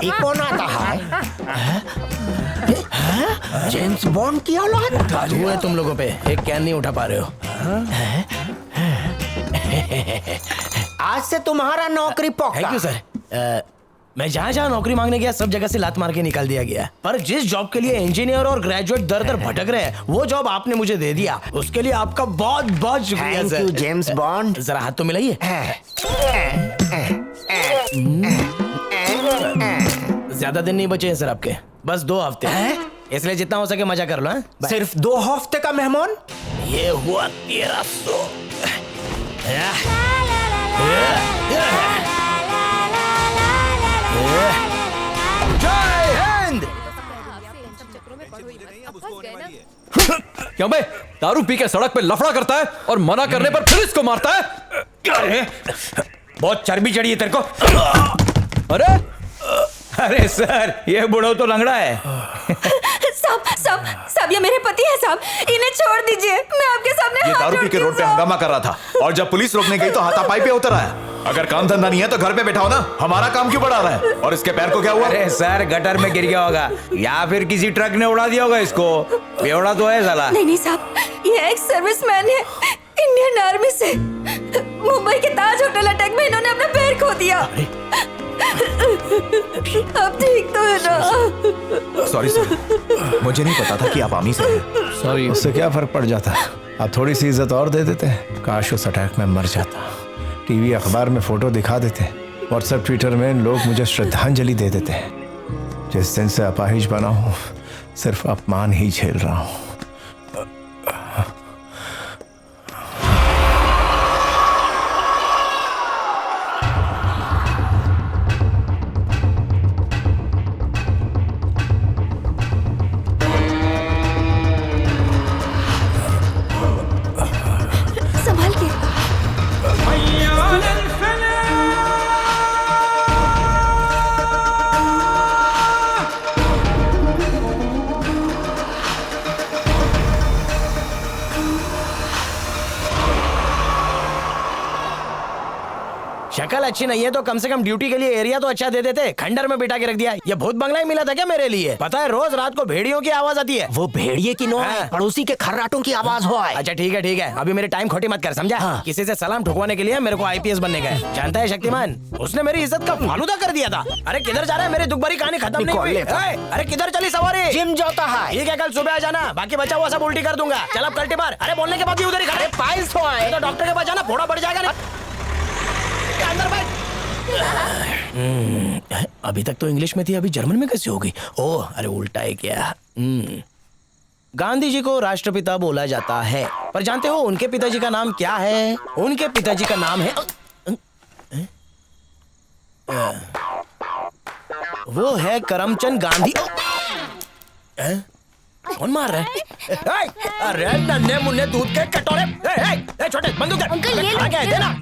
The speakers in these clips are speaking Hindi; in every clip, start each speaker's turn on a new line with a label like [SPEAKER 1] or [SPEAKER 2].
[SPEAKER 1] ये कौन आता है? जेम्स बॉन्ड की औलाद?
[SPEAKER 2] हुए तुम लोगों पे एक कैन नहीं उठा पा रहे हो।
[SPEAKER 1] आज से तुम्हारा नौकरी पक्का।
[SPEAKER 2] Thank you sir. मैं जहाँ जहाँ नौकरी मांगने गया सब जगह से लात मार के निकाल दिया गया, पर जिस जॉब के लिए इंजीनियर और ग्रेजुएट दर दर भटक रहे हैं वो जॉब आपने मुझे दे दिया, उसके लिए आपका बहुत बहुत शुक्रिया
[SPEAKER 1] thank
[SPEAKER 2] sir.
[SPEAKER 1] You James bond.
[SPEAKER 2] जरा हाथ तो मिलाइए। ज्यादा दिन नहीं बचे हैं सर आपके, बस 2 हफ्ते, इसलिए जितना हो सके मजा कर लो।
[SPEAKER 1] सिर्फ 2 हफ्ते का मेहमान?
[SPEAKER 2] ये हुआ 1300। जय हिंद।
[SPEAKER 3] क्यों बे, दारू पी के सड़क पे लफड़ा करता है और मना करने पर फिर इसको मारता है?
[SPEAKER 2] अरे बहुत चर्बी चढ़ी है तेरे को।
[SPEAKER 3] अरे
[SPEAKER 2] अरे सर, ये बुढ़ो तो लंगड़ा है।
[SPEAKER 4] साहब ये मेरे पति है साहब, इन्हें छोड़ दीजिए, मैं आपके सामने
[SPEAKER 5] ये
[SPEAKER 4] हाथ
[SPEAKER 5] दारू पी के
[SPEAKER 4] जोड़ती हूँ,
[SPEAKER 5] रोड पे
[SPEAKER 4] साहब।
[SPEAKER 5] हंगामा कर रहा था और जब पुलिस रोकने गई तो हाथापाई पे उतर आया। अगर काम धंधा नहीं है तो घर पे बैठा हो ना, हमारा काम क्यों बढ़ा रहा है? और इसके पैर को क्या हुआ?
[SPEAKER 6] अरे सर, गटर में गिर गया होगा या फिर किसी ट्रक ने उड़ा दिया होगा इसको। बेवड़ा तो है साला।
[SPEAKER 4] नहीं साहब, ये एक सर्विसमैन है इंडियन आर्मी से। मुंबई के ताज होटल अटैक में इन्होंने अपना पैर खो दिया। अब ठीक तो है ना?
[SPEAKER 5] सॉरी सर, मुझे नहीं पता था कि आप आर्मी से हैं।
[SPEAKER 7] सॉरी। उससे क्या फर्क पड़ जाता? आप थोड़ी सी इज्जत और दे देते। काश उस अटैक में मर जाता। टीवी अखबार में फोटो दिखा देते, व्हाट्सएप ट्विटर में लोग मुझे श्रद्धांजलि दे देते। जिस दिन से अपाहिज बना हूँ सिर्फ अपमान ही झेल रहा हूँ।
[SPEAKER 4] संभाल के।
[SPEAKER 2] शक्ल अच्छी नहीं है तो कम से कम ड्यूटी के लिए एरिया तो अच्छा दे देते। खंडर में बिठा के रख दिया। ये भूत बंगला ही मिला था क्या मेरे लिए? पता है रोज रात को भेड़ियों की आवाज आती है।
[SPEAKER 1] वो भेड़िए की नो है, पड़ोसी के खर्राटों की आवाज हो है।
[SPEAKER 2] अच्छा ठीक है, अभी मेरी टाइम खोटी मत कर, समझा? किसी से सलाम ठुकवाने के लिए मेरे को आईपीएस बनने का है। जानता है शक्तिमान, उसने मेरी इज्जत का फालूदा कर दिया था। अरे किधर जा रहा है? मेरी दुख भरी कहानी खत्म नहीं हुई। अरे किधर चली सवारी?
[SPEAKER 1] जिम जाता है।
[SPEAKER 2] ठीक है, कल सुबह आ जाना, बाकी बचा हुआ सब उल्टी कर दूंगा। चल अब कल्टी मार। अरे बोलने के बाद भी उधर ही खड़े।
[SPEAKER 1] पाइल्स हो है।
[SPEAKER 2] तो डॉक्टर के पास जाना, फोड़ा बढ़ जाएगा। अंदर बैठ। अभी तक तो इंग्लिश में थी, अभी जर्मन में कैसे होगी? ओह, अरे उल्टा है क्या? गांधी जी को राष्ट्रपिता बोला जाता है, पर जानते हो उनके पिताजी का नाम क्या है? उनके पिताजी का नाम है वो है करमचंद गांधी। कौन मार रहा है? अरे नन्हे मुन्ने दूध के कटोरे। छोटे बंदूक दे। देना।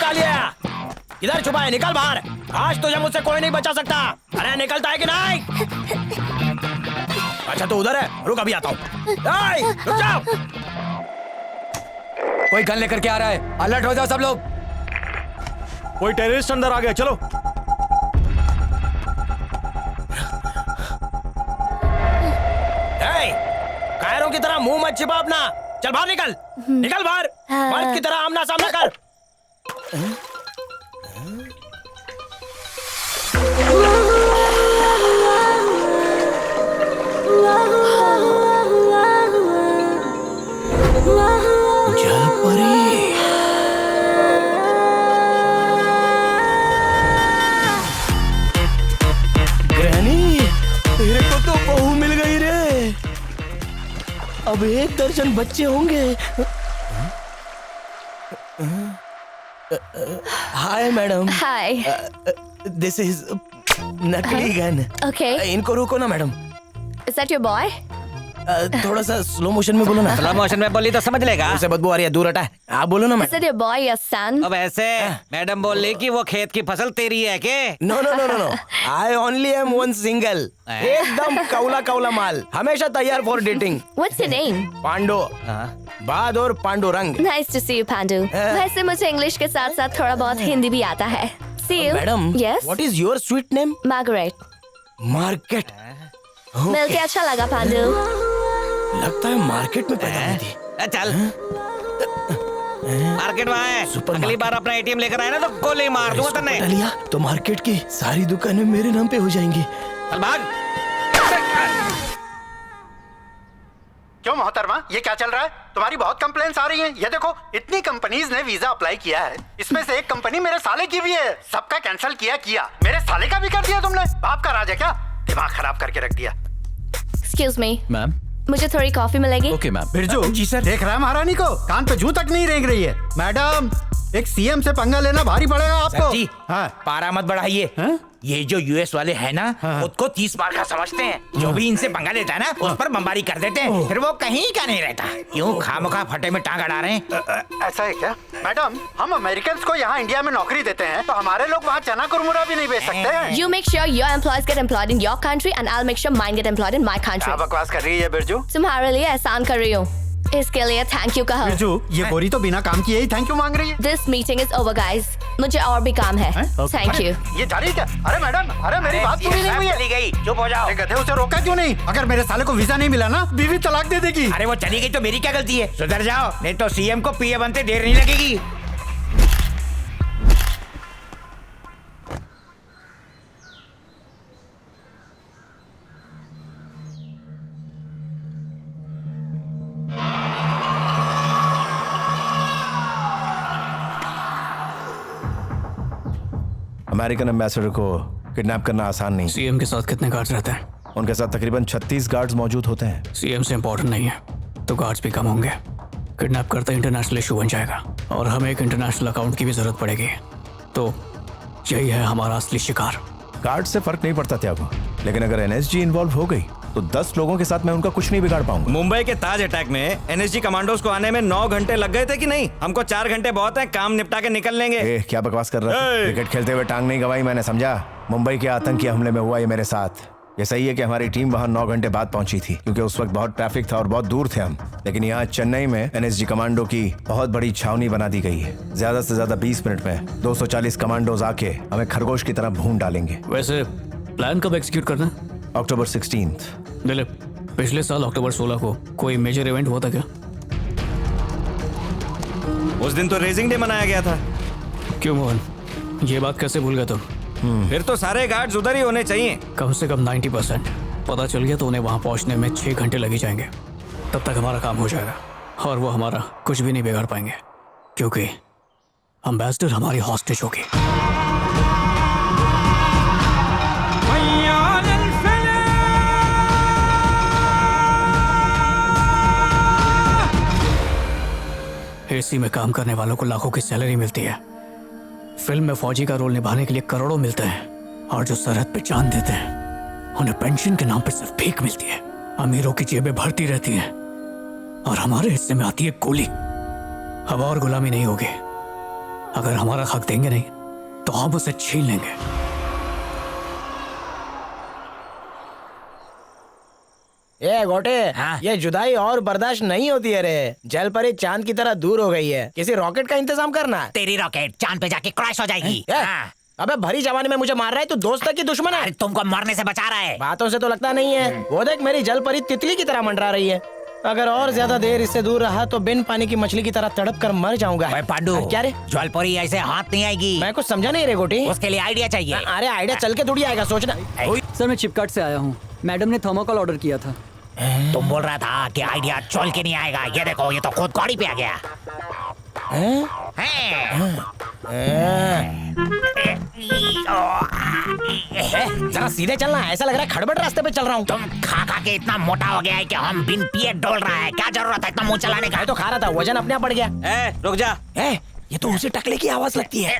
[SPEAKER 2] कालिया इधर छुपा है, निकल बाहर। आज तुझे मुझसे कोई नहीं बचा सकता। अरे निकलता है कि नहीं? अच्छा तो उधर है, रुक अभी आता हूँ। रुक जाओ।
[SPEAKER 3] कोई गन लेकर के आ रहा है, अलर्ट हो जाओ सब लोग।
[SPEAKER 5] कोई टेररिस्ट अंदर आ गया, चलो।
[SPEAKER 2] कायरों की तरह मुंह मत छिपा अपना। चल बाहर निकल। निकल बाहर। मर्द की तरह आमना सामना कर। जल परी। ग्रहणी, तेरे को तो बहू मिल गई रे। अब 1 दर्जन बच्चे होंगे। Hi madam.
[SPEAKER 4] Hi.
[SPEAKER 2] This is नकली गन।
[SPEAKER 4] Okay.
[SPEAKER 2] इनको रोको ना madam.
[SPEAKER 4] Is that your boy?
[SPEAKER 2] थोड़ा सा स्लो मोशन में बोलो ना।
[SPEAKER 6] स्लो मोशन में बोली तो समझ लेगा।
[SPEAKER 2] उसे बदबू आ रही है, दूर हटा। आप बोलो ना
[SPEAKER 4] Is
[SPEAKER 2] madam.
[SPEAKER 4] it your boy, your son?
[SPEAKER 6] अब ऐसे मैडम बोल रही कि वो खेत की फसल तेरी है के?
[SPEAKER 2] No no no no no, I only am one single. एकदम कौला कौला माल, हमेशा तैयार for dating.
[SPEAKER 4] What's your name?
[SPEAKER 2] Pando, Bahadur Pandurang.
[SPEAKER 4] Nice to see you, Pandu. वैसे मुझे इंग्लिश के साथ साथ थोड़ा बहुत हिंदी भी आता है। See you.
[SPEAKER 2] Madam,
[SPEAKER 4] Yes.
[SPEAKER 2] What is your sweet name?
[SPEAKER 4] Margaret.
[SPEAKER 2] Market.
[SPEAKER 4] मिलके अच्छा लगा, पांडु।
[SPEAKER 2] लगता है मार्केट में पैदा हुई थी।
[SPEAKER 6] चल मार्केट वहाँ है।
[SPEAKER 2] सुपर
[SPEAKER 6] अगली बार अपना एटीएम लेकर आए ना तो गोली मार दूंगा तन्ने।
[SPEAKER 2] लिया तो मार्केट की सारी दुकानें मेरे नाम पे हो जाएंगी।
[SPEAKER 6] चल भाग।
[SPEAKER 1] क्यों मोहतरमा, ये क्या चल रहा है? तुम्हारी बहुत कंप्लेंट्स आ रही हैं। ये देखो, इतनी कंपनीज ने वीजा अप्लाई किया है, इसमें से एक कंपनी मेरे साले की भी है। सबका कैंसिल किया, मेरे साले का भी कर दिया तुमने। बाप का राज है क्या? दिमाग खराब करके रख दिया।
[SPEAKER 4] Excuse me.
[SPEAKER 3] मैम।
[SPEAKER 4] मुझे थोड़ी कॉफी मिलेगी?
[SPEAKER 3] Okay ma'am.
[SPEAKER 1] Birju ji sir, देख रहा है महारानी को? कान पे जूं तक नहीं रेंग रही है। मैडम, एक सीएम से पंगा लेना भारी पड़ेगा आपको।
[SPEAKER 6] जी
[SPEAKER 1] हाँ।
[SPEAKER 6] पारा मत बढ़ाइए।
[SPEAKER 1] हाँ?
[SPEAKER 6] ये जो यूएस वाले हैं ना, खुद को 30 मार का समझते हैं। जो भी इनसे पंगा लेता है ना, उस पर बमबारी कर देते हैं। फिर वो कहीं का नहीं रहता। क्यों खामखा फटे में टांग अड़ा रहे हैं?
[SPEAKER 1] ऐसा है क्या? मैडम, हम अमेरिकन को यहाँ इंडिया में नौकरी देते हैं, तो हमारे लोग वहाँ चना कुरमुरा भी नहीं बेच सकते हैं।
[SPEAKER 4] You make sure your employees get employed in your country and I'll make sure mine get employed in my country.
[SPEAKER 1] क्या बकवास कर रही है बिरजू?
[SPEAKER 4] तुम्हारे लिए एहसान कर रही हूँ, इसके लिए थैंक यू कहो।
[SPEAKER 1] बिरजू, ये गोरी तो बिना काम किए ही थैंक यू मांग रही है।
[SPEAKER 4] This meeting is over, guys. मुझे और भी काम है। Thank you.
[SPEAKER 1] ये जा रही है क्या? अरे मैडम, अरे मेरी बात पूरी नहीं हुई है।
[SPEAKER 6] चली गई, चुप हो जाओ।
[SPEAKER 1] अरे गधे, उसे रोका क्यों नहीं? अगर मेरे साले को वीजा नहीं मिला ना, बीवी तलाक दे देगी।
[SPEAKER 6] अरे वो चली गई तो मेरी क्या गलती है? सुधर जाओ, नहीं तो सीएम को पीए बनते देर नहीं लगेगी।
[SPEAKER 7] अमेरिकन एम्बेसडर को किडनैप करना आसान नहीं।
[SPEAKER 8] सीएम के साथ कितने गार्ड्स रहते हैं?
[SPEAKER 7] उनके साथ तकरीबन 36 गार्ड्स मौजूद होते हैं।
[SPEAKER 8] सीएम से इम्पोर्टेंट नहीं है तो गार्ड्स भी कम होंगे। किडनैप करते इंटरनेशनल इशू बन जाएगा और हमें एक इंटरनेशनल अकाउंट की भी जरूरत पड़ेगी। तो यही है हमारा असली शिकार।
[SPEAKER 7] गार्ड से फर्क नहीं पड़ता त्यागो, लेकिन अगर एनएसजी इन्वॉल्व हो गई तो 10 लोगों के साथ मैं उनका कुछ नहीं बिगाड़ पाऊंगा।
[SPEAKER 9] मुंबई के ताज अटैक में एनएसजी कमांडोज को आने में 9 घंटे लग गए थे कि नहीं? हमको 4 घंटे बहुत है, काम निपटा के निकल लेंगे।
[SPEAKER 7] क्या बकवास कर रहा है? क्रिकेट खेलते हुए टांग नहीं गवाई मैंने, समझा? मुंबई के आतंकी हमले में हुआ ये मेरे साथ। ये सही है कि हमारी टीम वहां 9 घंटे बाद पहुंची थी, क्योंकि उस वक्त बहुत ट्रैफिक था और बहुत दूर थे हम। लेकिन यहाँ चेन्नई में एनएसजी कमांडो की बहुत बड़ी छावनी बना दी गई है। ज्यादा से ज्यादा 20 मिनट में 240 कमांडोज आके हमें खरगोश की तरह भून डालेंगे।
[SPEAKER 8] वैसे प्लान कब एग्जीक्यूट करना है?
[SPEAKER 7] अक्टूबर 16।
[SPEAKER 8] दिलीप, पिछले साल अक्टूबर 16 को कोई मेजर इवेंट हुआ था क्या?
[SPEAKER 9] उस दिन तो रेजिंग डे मनाया गया था।
[SPEAKER 8] क्यों मोहन, ये बात कैसे भूल गए तुम?
[SPEAKER 9] फिर तो सारे गार्ड्स उधर ही होने चाहिए।
[SPEAKER 8] कम से कम 90% पता चल गया तो उन्हें वहां पहुंचने में 6 घंटे लग ही जाएंगे। तब तक हमारा काम हो जाएगा और वो हमारा कुछ भी नहीं बिगाड़ पाएंगे, क्योंकि एम्बेसडर हमारी हॉस्टेज होगी। एसी में काम करने वालों को लाखों की सैलरी मिलती है। फिल्म में फौजी का रोल निभाने के लिए करोड़ों मिलते हैं, और जो सरहद पे जान देते हैं उन्हें पेंशन के नाम पे सिर्फ भीख मिलती है। अमीरों की जेबें भरती रहती हैं और हमारे हिस्से में आती है गोली। अब और गुलामी नहीं होगी। अगर हमारा हक देंगे नहीं तो हम उसे छीन लेंगे।
[SPEAKER 2] ए गोटे,
[SPEAKER 6] हाँ?
[SPEAKER 2] ये जुदाई और बर्दाश्त नहीं होती है रे। जल परी चांद की तरह दूर हो गई है। किसी रॉकेट का इंतजाम करना।
[SPEAKER 6] तेरी रॉकेट चांद पे जाके क्रैश हो जाएगी। हाँ।
[SPEAKER 2] अबे भरी जवानी में मुझे मार रहा है, तू दोस्त है कि दुश्मन है?
[SPEAKER 6] अरे तुमको मरने से बचा रहा है।
[SPEAKER 2] बातों से तो लगता नहीं है। वो देख, मेरी जल परी तितली की तरह मंडरा रही है। अगर और ज्यादा देर इससे दूर रहा तो बिन पानी की मछली की तरह तड़प कर मर जाऊंगा।
[SPEAKER 6] पांडु,
[SPEAKER 2] क्या रे?
[SPEAKER 6] ज्वालपुरी ऐसे हाथ नहीं आएगी।
[SPEAKER 2] मैं कुछ समझा नहीं रे गोटी।
[SPEAKER 6] उसके लिए आइडिया चाहिए।
[SPEAKER 2] अरे आइडिया चल के थोड़ी आएगा, सोचना।
[SPEAKER 10] सर, मैं चिपकाट से आया हूँ। मैडम ने थर्मोकोल ऑर्डर किया था।
[SPEAKER 6] तुम बोल रहा था कि आइडिया चल के नहीं आएगा। ये देखो, ये तो खुद गाड़ी पे आ गया।
[SPEAKER 2] जरा सीधे चलना, ऐसा लग रहा है खड़बड़ रास्ते पे चल रहा हूँ।
[SPEAKER 6] तुम खा खा के इतना मोटा हो गया है कि हम बिन पिए डोल रहा है। क्या जरूरत है इतना मुंह चलाने का?
[SPEAKER 2] मैं तो खा रहा था, वजन अपने आप बढ़ गया।
[SPEAKER 9] रुक जा।
[SPEAKER 2] ये तो उसी टकले की आवाज लगती है।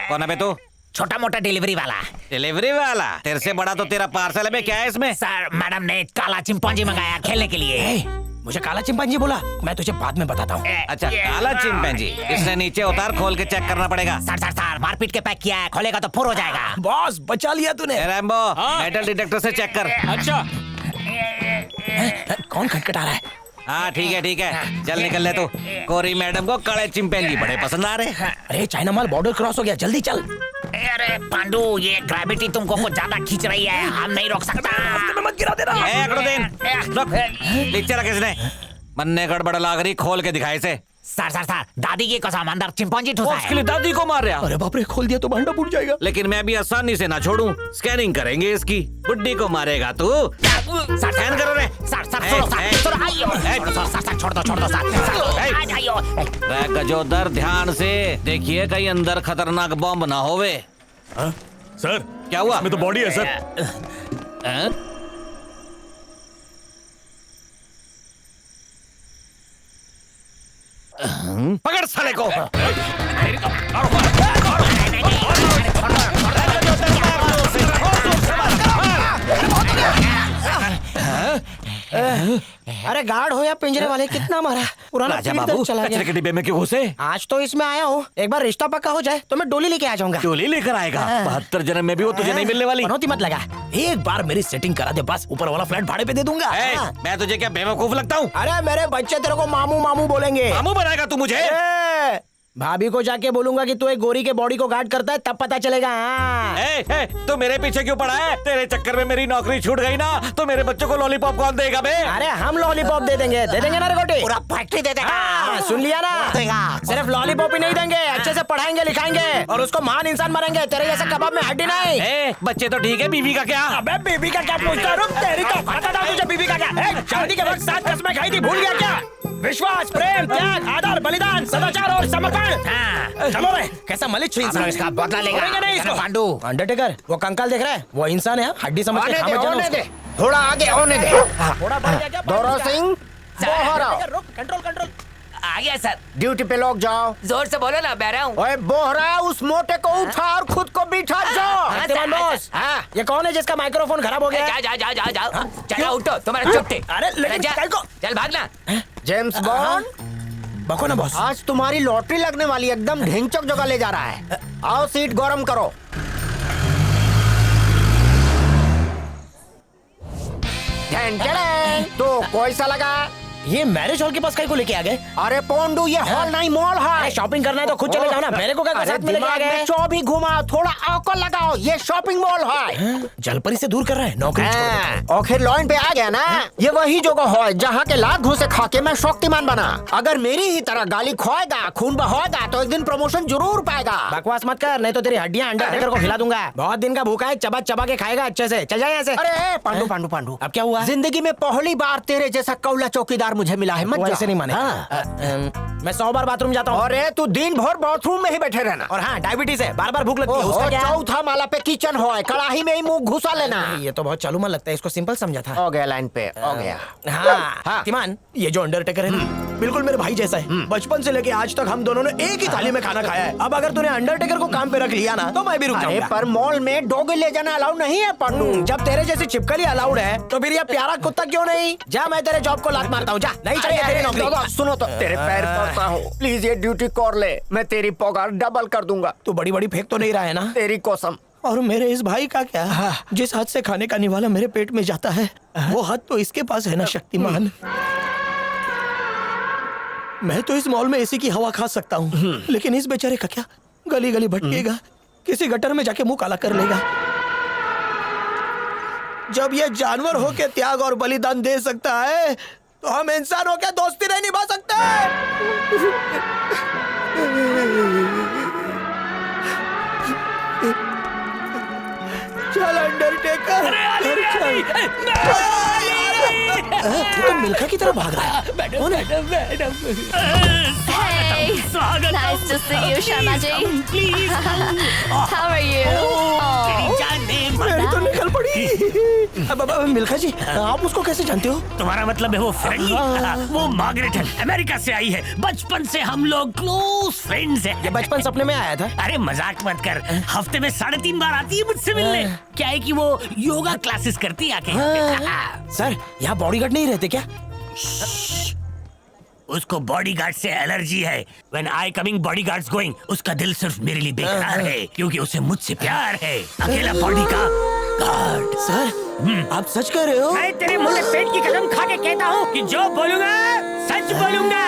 [SPEAKER 9] कौन है बे तू?
[SPEAKER 6] छोटा मोटा डिलीवरी वाला।
[SPEAKER 9] डिलीवरी वाला? तेरे से बड़ा तो तेरा पार्सल है बे, क्या है इसमें?
[SPEAKER 6] सर मैडम ने काला चिंपांजी मंगाया खेलने के लिए।
[SPEAKER 2] मुझे काला चिंपांजी बोला, मैं तुझे बाद में बताता हूँ।
[SPEAKER 9] अच्छा काला चिंपैंजी, इसने नीचे उतार, खोल के चेक करना पड़ेगा।
[SPEAKER 6] सर मारपीट के पैक किया है, खोलेगा तो फुर हो जाएगा।
[SPEAKER 2] बॉस बचा लिया तूने।
[SPEAKER 9] रैम्बो, मेटल डिटेक्टर से चेक कर।
[SPEAKER 8] अच्छा
[SPEAKER 2] कौन खटखटा रहा है?
[SPEAKER 9] हाँ ठीक है, चल निकल ले तू। कोरी मैडम को काले चिंपैंजी बड़े पसंद आ रहे।
[SPEAKER 2] अरे चाइना माल बॉर्डर क्रॉस हो गया, जल्दी चल।
[SPEAKER 6] अरे पांडू, ये ग्रेविटी तुमको कुछ ज्यादा खींच रही है, हम नहीं रोक सकता।
[SPEAKER 2] मत गिरा देना।
[SPEAKER 9] नीचे रख इसने, मन्ने गड़बड़ लाग रही, खोल के दिखाए इसे।
[SPEAKER 6] सर दादी की कसम, अंदर चिंपांजी ठुसा है।
[SPEAKER 9] उसके लिए दादी को मार रहा।
[SPEAKER 2] अरे बाप रे, खोल दिया तो भांडा फूट जाएगा।
[SPEAKER 9] लेकिन मैं भी आसानी से ना छोड़ूं, स्कैनिंग करेंगे इसकी। बुड्ढी को मारेगा तू?
[SPEAKER 6] सर
[SPEAKER 9] स्कैन करो रे।
[SPEAKER 6] छोड़ दो सर।
[SPEAKER 9] गजोदर ध्यान से देखिए, कहीं अंदर खतरनाक बॉम्ब ना होवे।
[SPEAKER 5] सर
[SPEAKER 9] क्या हुआ?
[SPEAKER 5] इसमें तो बॉडी है सर।
[SPEAKER 9] पकड़ साले को।
[SPEAKER 2] अरे गार्ड हो या पिंजरे वाले, कितना मारा। पुराना
[SPEAKER 9] राजा
[SPEAKER 2] पीठ
[SPEAKER 9] बाबू,
[SPEAKER 2] दर्द चला
[SPEAKER 9] कचरे
[SPEAKER 2] गया।
[SPEAKER 9] के डिब्बे में क्यों घुसे?
[SPEAKER 2] आज तो इसमें आया हूँ, एक बार रिश्ता पक्का हो जाए तो मैं डोली लेके आ जाऊंगा।
[SPEAKER 9] डोली लेकर आएगा? 72 जन्म में भी वो तुझे नहीं मिलने वाली।
[SPEAKER 2] पनौती मत लगा, एक बार मेरी सेटिंग करा दे बस, ऊपर वाला फ्लैट भाड़े पे दे दूंगा।
[SPEAKER 9] मैं तुझे क्या बेवकूफ लगता हूँ?
[SPEAKER 2] अरे मेरे बच्चे तेरे को मामू मामू बोलेंगे।
[SPEAKER 9] मामू बनाएगा तू मुझे?
[SPEAKER 2] भाभी को जाके बोलूंगा कि तू एक गोरी के बॉडी को गार्ड करता है, तब पता चलेगा।
[SPEAKER 9] तो मेरे पीछे क्यों पड़ा है? तेरे चक्कर में मेरी नौकरी छूट गई ना, तो मेरे बच्चों को लॉलीपॉप कौन देगा बे?
[SPEAKER 2] अरे हम लॉलीपॉप दे देंगे ना रे गोटी,
[SPEAKER 6] पूरा फैक्ट्री दे देगा।
[SPEAKER 2] सुन लिया ना? सिर्फ लॉलीपॉप ही नहीं देंगे, अच्छे से पढ़ाएंगे लिखाएंगे और उसको महान इंसान बनाएंगे। तेरे जैसे कबाब में हड्डी नहीं।
[SPEAKER 9] बच्चे तो ठीक है, बीवी का क्या?
[SPEAKER 2] अबे बीवी का क्या पूछता? रुक, तेरी तो पता था तुझे बीवी का क्या? शादी के वक्त 7 कसमें खाई थी, भूल गया क्या? विश्वास, प्रेम, त्याग, आदर, बलिदान, सदाचार और समर्पण। चलो रे, कैसा मलिच
[SPEAKER 6] इसका बदला लेगा
[SPEAKER 2] नहीं इसको।
[SPEAKER 6] पांडू।
[SPEAKER 2] अंडरटेकर, वो कंकाल देख रहा है, वो इंसान है, हड्डी समझ के खा मत जाना उसको।
[SPEAKER 6] थोड़ा आगे होने दे।
[SPEAKER 2] थोड़ा बढ़ गया क्या?
[SPEAKER 6] दौरा सिंह, बोहरा।
[SPEAKER 2] रुक, कंट्रोल।
[SPEAKER 10] आ गया सर।
[SPEAKER 6] ड्यूटी पे लोग जाओ।
[SPEAKER 10] जोर से बोलो ना, बह रहा हूँ।
[SPEAKER 6] ओए बोहरा, उस मोटे को उठा और खुद को बिठा जाओ।
[SPEAKER 2] शक्तिमान बॉस, ये कौन है जिसका माइक्रोफोन खराब हो गया?
[SPEAKER 10] जाओ। चलो उठो, तुम्हारा चुपटे।
[SPEAKER 2] अरे लेकिन कल को
[SPEAKER 10] चल भागना।
[SPEAKER 6] जेम्स बॉन्ड,
[SPEAKER 2] बको ना बॉस।
[SPEAKER 6] आज तुम्हारी लॉटरी लगने वाली, एकदम ढिंचक जगह ले जा रहा है। आओ सीट गरम करो। तो कैसा लगा?
[SPEAKER 2] ये मैरिज हॉल के पास कहीं को लेके आ गए?
[SPEAKER 6] अरे पोंडू, ये हॉल नहीं मॉल है।
[SPEAKER 2] शॉपिंग करना है तो खुद चले जाओ ना, मेरे को क्या साथ में लेके आ गए?
[SPEAKER 6] चौबी घुमाओ, थोड़ा अकल लगाओ, ये शॉपिंग मॉल है।
[SPEAKER 2] जलपरी से दूर कर रहा है, नौकरी छोड़ देता है।
[SPEAKER 6] आखिर लाइन पे आ गया ना। ये वही जगह है जहाँ के लाख घूसे खा के मैं शक्तिमान बना। अगर मेरी ही तरह गाली खोएगा, खून बहाएगा, तो एक दिन प्रमोशन जरूर पाएगा।
[SPEAKER 2] बकवास मत कर, नहीं तो तेरी हड्डियां अंडरटेकर को खिला दूंगा। बहुत दिन का भूखा है, चबा के खाएगा अच्छे से। चल जाए यहाँ से।
[SPEAKER 6] अरे पांडू,
[SPEAKER 2] अब क्या हुआ?
[SPEAKER 6] जिंदगी में पहली बार तेरे जैसा कौला चौकीदार मुझे मिला है। मत
[SPEAKER 2] ऐसे नहीं माने। मैं 100 बार बाथरूम जाता हूँ।
[SPEAKER 6] अरे तू दिन भर बाथरूम में ही बैठे रहना।
[SPEAKER 2] और हाँ, डायबिटीज है, बार बार भूख लगती है। उसका क्या?
[SPEAKER 6] चौथा माला पे किचन हो, कड़ाही में ही मुंह घुसा लेना।
[SPEAKER 2] ये तो बहुत चालू मन लगता है, इसको सिंपल समझा था।
[SPEAKER 6] हो गया लाइन पे, हो गया।
[SPEAKER 2] हाँ, तिमान, ये जो अंडरटेकर है ना, बिल्कुल मेरे भाई जैसा है। बचपन से लेके आज तक हम दोनों ने एक ही थाली में खाना खाया है। अब अगर तूने अंडरटेकर को काम पे रख लिया ना, तो मैं भी रुक जाऊंगा।
[SPEAKER 6] पर मॉल में डॉगी ले जाना अलाउड नहीं है पांडू।
[SPEAKER 2] जब तेरे जैसी छिपकली अलाउड है, तो फिर ये प्यारा कुत्ता क्यों नहीं? जा, मैं तेरे जॉब को लात मारता हूँ। जा, नहीं चाहिए तेरी नौकरी।
[SPEAKER 6] सुनो तो, तेरे पैर पड़ता हूँ, प्लीज ये ड्यूटी कर ले, मैं तेरी पगार डबल कर दूंगा।
[SPEAKER 2] तू बड़ी बड़ी फेंक तो नहीं रहा है ना?
[SPEAKER 6] तेरी कसम।
[SPEAKER 2] और मेरे इस भाई का क्या? जिस हाथ से खाने का निवाला मेरे पेट में जाता है, वो हाथ तो इसके पास है ना शक्तिमान। मैं तो इस मॉल में एसी की हवा खा सकता हूँ, लेकिन इस बेचारे का क्या? गली गली भटकेगा, किसी गटर में जाके मुंह काला कर लेगा। जब ये जानवर होके त्याग और बलिदान दे सकता है, तो हम इंसान होके दोस्ती नहीं निभा सकते। चल अंडरटेकर, तो मिल्खा की तरफ भाग रहा है।
[SPEAKER 11] Madam
[SPEAKER 12] Nice to see you, Sharma ji.
[SPEAKER 11] Please
[SPEAKER 12] How are you?
[SPEAKER 2] मेरी तो निकल पड़ी। अब मिल्खा जी, आप उसको कैसे जानते हो?
[SPEAKER 11] तुम्हारा मतलब है वो फ्रेंडली? वो मार्गरेट है, अमेरिका से आई है। बचपन से हम लोग क्लोज फ्रेंड्स हैं।
[SPEAKER 2] ये बचपन सपने में आया था।
[SPEAKER 11] अरे मजाक मत कर, हफ्ते में 3.5 बार आती है मुझसे मिलने। क्या है कि वो योगा क्लासेस करती आके।
[SPEAKER 2] सर, यहाँ बॉडीगार्ड नहीं रहते क्या?
[SPEAKER 11] उसको बॉडीगार्ड से एलर्जी है। When I coming, bodyguards going. उसका दिल सिर्फ मेरे लिए बेकरार है क्योंकि उसे मुझसे प्यार है। अकेला बॉडी का गार्ड।
[SPEAKER 2] सर, आप सच कह रहे हो?
[SPEAKER 11] मैं तेरे मुंह में पेट की कसम खा के कहता हूँ कि जो बोलूंगा सच बोलूंगा।